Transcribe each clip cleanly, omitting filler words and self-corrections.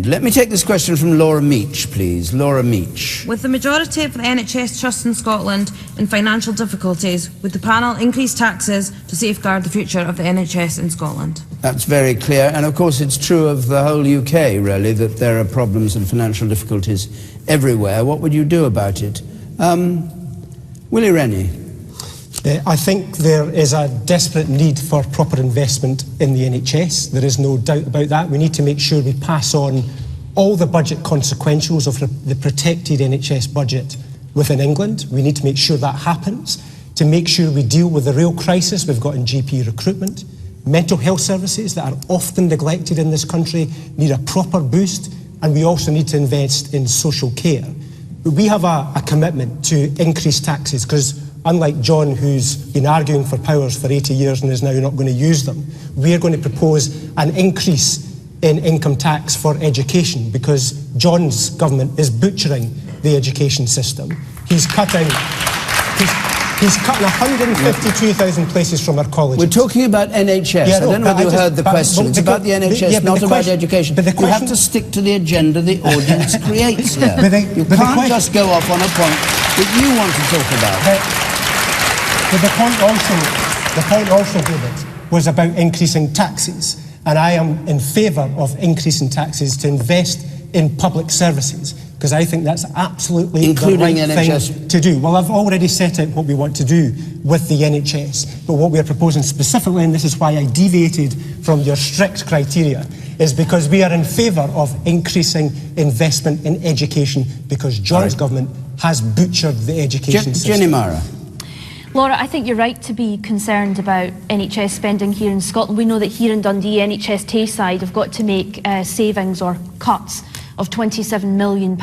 Let me take this question from Laura Meach, please. Laura Meach. With the majority of the NHS trusts in Scotland in financial difficulties, would the panel increase taxes to safeguard the future of the NHS in Scotland? That's very clear, and of course it's true of the whole UK, really, that there are problems and financial difficulties everywhere. What would you do about it? Willie Rennie. I think there is a desperate need for proper investment in the NHS. There is no doubt about that. We need to make sure we pass on all the budget consequentials of the protected NHS budget within England. We need to make sure that happens, to make sure we deal with the real crisis we've got in GP recruitment. Mental health services that are often neglected in this country need a proper boost, and we also need to invest in social care. But we have a commitment to increase taxes, because unlike John, who's been arguing for powers for 80 years and is now not going to use them, we're going to propose an increase in income tax for education, because John's government is butchering the education system. He's cutting 152,000 places from our colleges. We're talking about NHS. Yeah, I don't know whether you heard the question. It's about the NHS, not about education. But you have to stick to the agenda the audience creates here. You can't just go off on a point that you want to talk about. But the point also, David, was about increasing taxes. And I am in favour of increasing taxes to invest in public services, because I think that's absolutely the right thing to do. Well, I've already set out what we want to do with the NHS, but what we're proposing specifically, and this is why I deviated from your strict criteria, is because we are in favour of increasing investment in education, because John's government has butchered the education system. Jenny Mara. Laura, I think you're right to be concerned about NHS spending here in Scotland. We know that here in Dundee, NHS Tayside have got to make savings or cuts of £27 million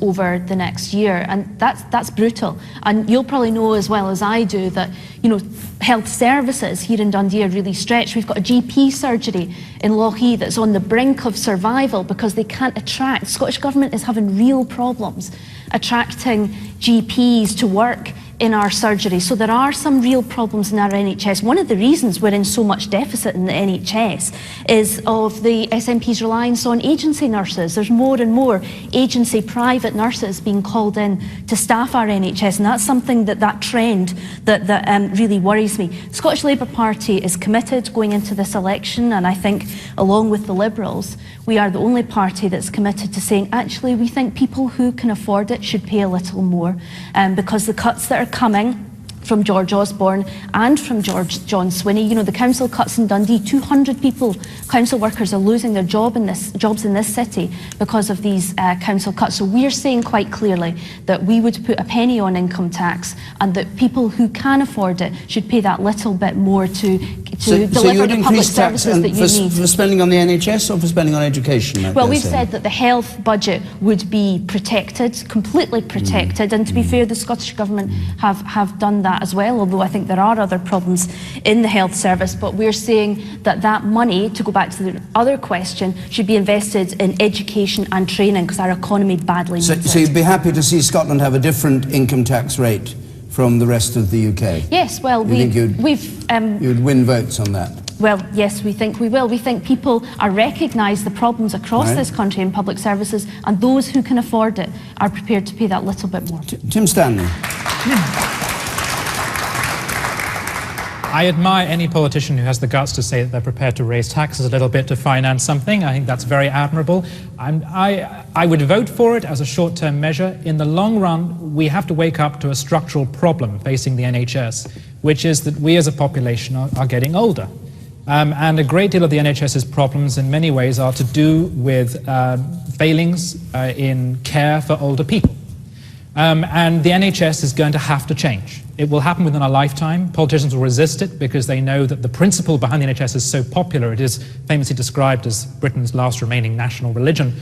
over the next year, and that's brutal. And you'll probably know as well as I do that, you know, health services here in Dundee are really stretched. We've got a GP surgery in Lochee that's on the brink of survival because they can't attract. The Scottish Government is having real problems attracting GPs to work in our surgery. So there are some real problems in our NHS. One of the reasons we're in so much deficit in the NHS is of the SNP's reliance on agency nurses. There's more and more agency private nurses being called in to staff our NHS, and that's something that trend that really worries me. The Scottish Labour Party is committed going into this election, and I think along with the Liberals, we are the only party that's committed to saying, actually, we think people who can afford it should pay a little more, because the cuts that are coming from George Osborne and from John Swinney, you know, the council cuts in Dundee, 200 people, council workers are losing their jobs in this city because of these council cuts. So we're saying quite clearly that we would put a penny on income tax, and that people who can afford it should pay that little bit more to deliver the public services that you need. For spending on the NHS or for spending on education? Well, we've said that the health budget would be protected, completely protected, and to be fair, the Scottish Government have done that as well, although I think there are other problems in the health service. But we're saying that that money, to go back to the other question, should be invested in education and training, because our economy badly needs it. So you'd be happy to see Scotland have a different income tax rate from the rest of the UK? Yes, well, you'd win votes on that? Well, yes, we think we will. We think people are recognise the problems across this country in public services, and those who can afford it are prepared to pay that little bit more. Tim Stanley. I admire any politician who has the guts to say that they're prepared to raise taxes a little bit to finance something. I think that's very admirable. I would vote for it as a short-term measure. In the long run, we have to wake up to a structural problem facing the NHS, which is that we as a population are getting older. And a great deal of the NHS's problems in many ways are to do with failings in care for older people. And the NHS is going to have to change. It will happen within our lifetime. Politicians will resist it because they know that the principle behind the NHS is so popular. It is famously described as Britain's last remaining national religion.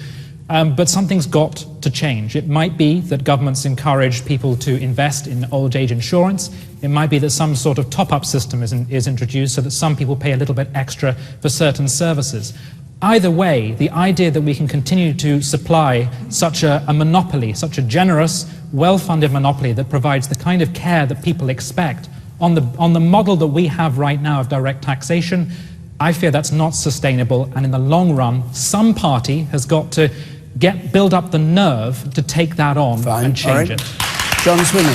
But something's got to change. It might be that governments encourage people to invest in old age insurance. It might be that some sort of top-up system is introduced so that some people pay a little bit extra for certain services. Either way, the idea that we can continue to supply such a monopoly, such a generous, well-funded monopoly that provides the kind of care that people expect on the model that we have right now of direct taxation, I fear that's not sustainable, and in the long run, some party has got to build up the nerve to take that on and change it. John Swinney.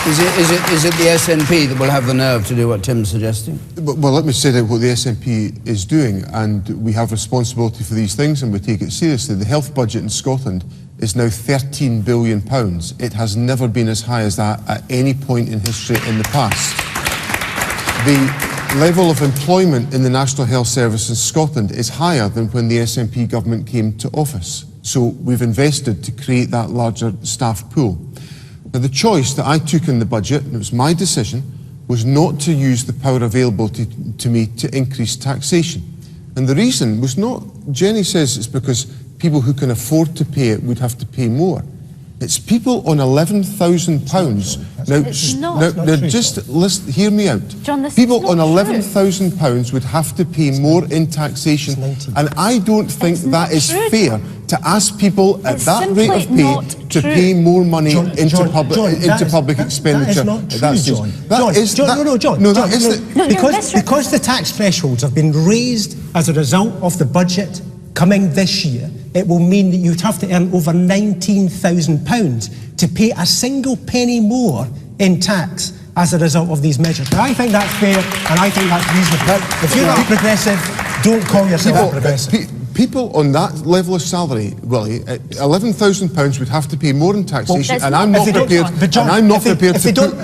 Is it the SNP that will have the nerve to do what Tim's suggesting? Well, let me say that what the SNP is doing, and we have responsibility for these things and we take it seriously. The health budget in Scotland is now £13 billion. It has never been as high as that at any point in history in the past. The level of employment in the National Health Service in Scotland is higher than when the SNP government came to office. So we've invested to create that larger staff pool. Now, the choice that I took in the budget, and it was my decision, was not to use the power available to me to increase taxation. And the reason was not, Jenny says it's because people who can afford to pay it would have to pay more. It's people on £11,000. Now, just listen, hear me out. John, people on £11,000 would have to pay more in taxation, and I don't think that is fair to ask people at that rate of pay to pay more money into public expenditure. That's not true, John. Because the tax thresholds have been raised as a result of the budget coming this year, it will mean that you'd have to earn over £19,000 to pay a single penny more in tax as a result of these measures. Now, I think that's fair and I think that's reasonable. If you're not progressive, don't call yourself progressive. People on that level of salary, Willie, £11,000 would have to pay more in taxation, and I'm not prepared. And I'm not prepared to. If they don't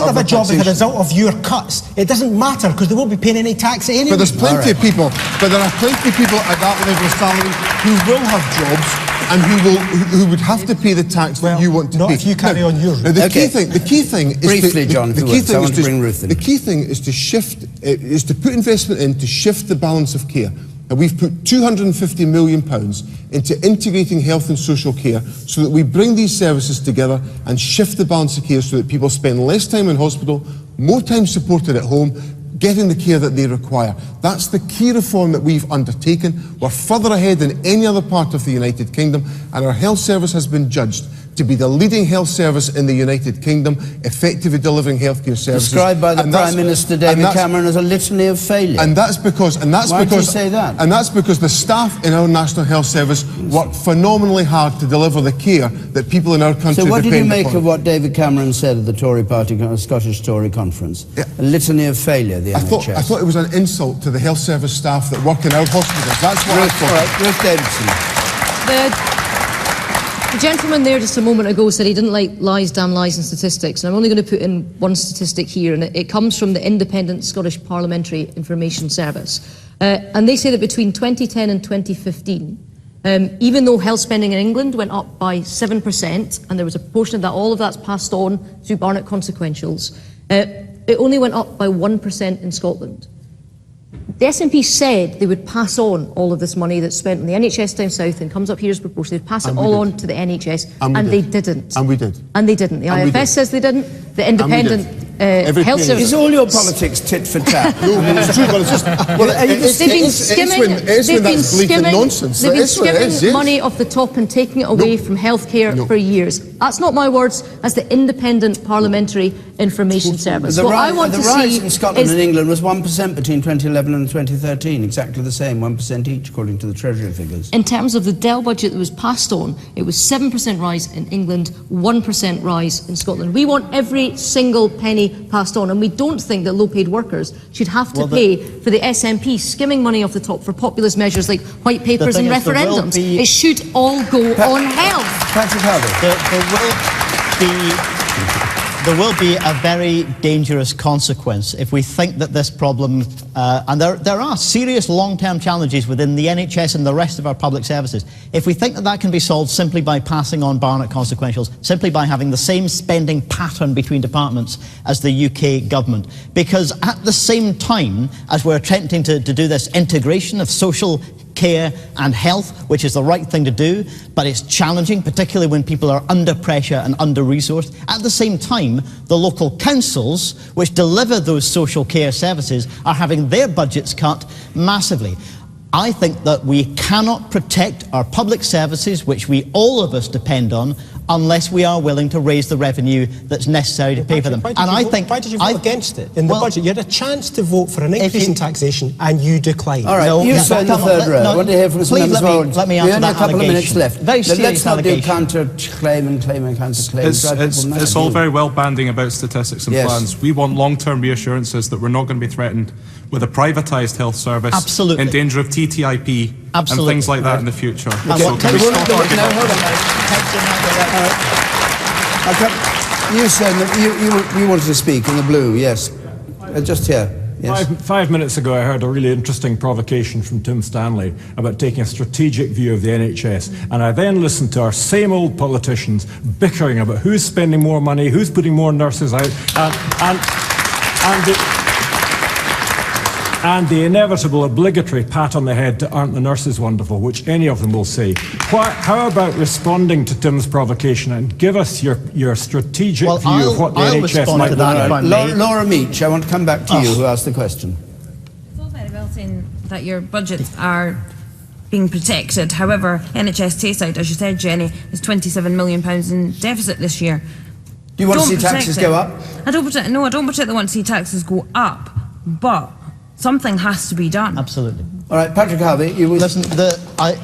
have a job as a result of your cuts, it doesn't matter because they won't be paying any tax anyway. But there's plenty of people. But there are plenty of people at that level of salary who will have jobs and who would have to pay the tax that you want to pay. Not if you carry on your route. The key thing is briefly, John. The key thing is to shift, is to put investment in to shift the balance of care. And we've put £250 million into integrating health and social care so that we bring these services together and shift the balance of care so that people spend less time in hospital, more time supported at home, getting the care that they require. That's the key reform that we've undertaken. We're further ahead than any other part of the United Kingdom, and our health service has been judged to be the leading health service in the United Kingdom, effectively delivering healthcare services. Described by the Prime Minister David Cameron as a litany of failure. And that's because Why did you say that? And that's because the staff in our National Health Service work phenomenally hard to deliver the care that people in our country depend upon. So what did you make of what David Cameron said at the Tory Party, Scottish Tory conference? Yeah. A litany of failure, the NHS. I thought it was an insult to the health service staff that work in our hospitals. That's what I thought. Ruth Davidson. The gentleman there just a moment ago said he didn't like lies, damn lies and statistics, and I'm only going to put in one statistic here, and it comes from the Independent Scottish Parliamentary Information Service. And they say that between 2010 and 2015, even though health spending in England went up by 7%, and there was a portion of that, all of that's passed on through Barnett consequentials, it only went up by 1% in Scotland. The SNP said they would pass on all of this money that's spent on the NHS down south and comes up here as proportion. They'd pass it all on to the NHS, and they didn't. And we did. And they didn't. The IFS says they didn't. The Independent Health Service. Is all your politics tit for tat? No, it's true, but it's just... They've been skimming money off the top and taking it away from healthcare for years. That's not my words. That's the Independent Parliamentary Information Service. The rise in Scotland and England was 1% between 2011 and 2013, exactly the same, 1% each, according to the Treasury figures. In terms of the Dell budget that was passed on, it was 7% rise in England, 1% rise in Scotland. We want every single penny passed on, and we don't think that low-paid workers should have to pay for the SNP skimming money off the top for populist measures like white papers and referendums. It should all go on health. Patrick Harvey. There will be a very dangerous consequence if we think that this problem, and there are serious long-term challenges within the NHS and the rest of our public services, if we think that that can be solved simply by passing on Barnett consequentials, simply by having the same spending pattern between departments as the UK government. Because at the same time as we're attempting to do this integration of social care and health, which is the right thing to do, but it's challenging, particularly when people are under pressure and under-resourced. At the same time, the local councils, which deliver those social care services, are having their budgets cut massively. I think that we cannot protect our public services, which all of us depend on, unless we are willing to raise the revenue that's necessary to pay for them. Why did you vote against it in the budget? You had a chance to vote for an increase in taxation and you declined. All right, you said the third row. I want to hear from some members. Let me answer that a couple of minutes left. Very serious Let's not do allegation. counter-claim and claim and counter-claim. It's all very well banding about statistics and Yes. plans. We want long-term reassurances that we're not going to be threatened with a privatised health service Absolutely. in danger of TTIP and things like that in the future. Okay. So can we stop arguing No, hold on. You said that you wanted to speak in the blue, yes. Just here. Yes. 5 minutes ago, I heard a really interesting provocation from Tim Stanley about taking a strategic view of the NHS. And I then listened to our same old politicians bickering about who's spending more money, who's putting more nurses out, and the inevitable obligatory pat on the head to aren't the nurses wonderful, which any of them will say. How about responding to Tim's provocation and give us your strategic view of what the NHS might look like? Laura Meach, I want to come back to you, who asked the question. It's all very well saying that your budgets are being protected. However, NHS Tayside, as you said, Jenny, is £27 million in deficit this year. Do you want to see taxes go up? I don't particularly want to see taxes go up, but something has to be done. Absolutely. All right, Patrick Harvey, you was... Listen, I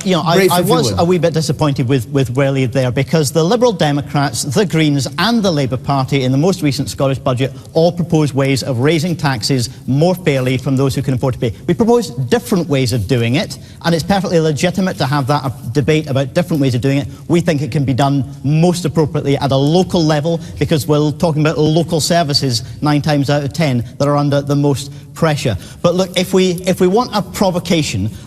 was a wee bit disappointed with where they there, because the Liberal Democrats, the Greens and the Labour Party in the most recent Scottish budget all propose ways of raising taxes more fairly from those who can afford to pay. We propose different ways of doing it, and it's perfectly legitimate to have that debate about different ways of doing it. We think it can be done most appropriately at a local level, because we're talking about local services 9 times out of 10 that are under the most pressure. But look, if we want a provocation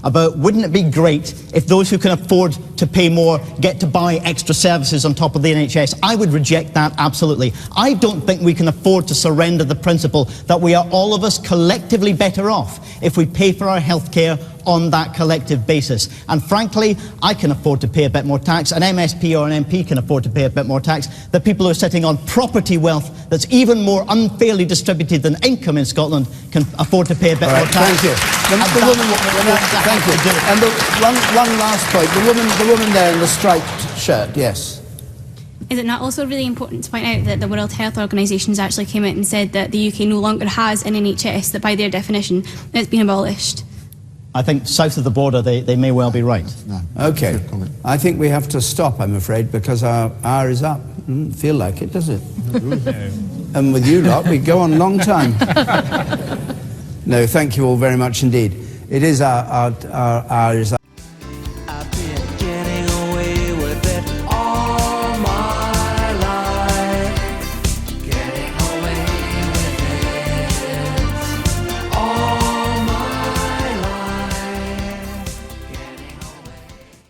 about wouldn't it be great if those who can afford to pay more get to buy extra services on top of the NHS, I would reject that absolutely. I don't think we can afford to surrender the principle that we are all of us collectively better off if we pay for our health care on that collective basis. And frankly, I can afford to pay a bit more tax, an MSP or an MP can afford to pay a bit more tax. The people who are sitting on property wealth that's even more unfairly distributed than income in Scotland can afford to pay a bit more tax. Thank you. Thank you. And one last point, the woman there in the striped shirt, yes. Is it not also really important to point out that the World Health Organisation has actually came out and said that the UK no longer has an NHS, that by their definition it's been abolished? I think south of the border they may well be right. No. Okay. I think we have to stop, I'm afraid, because our hour is up. Doesn't feel like it, does it? And with you lot, we go on a long time. No, thank you all very much indeed. It is our hour is up.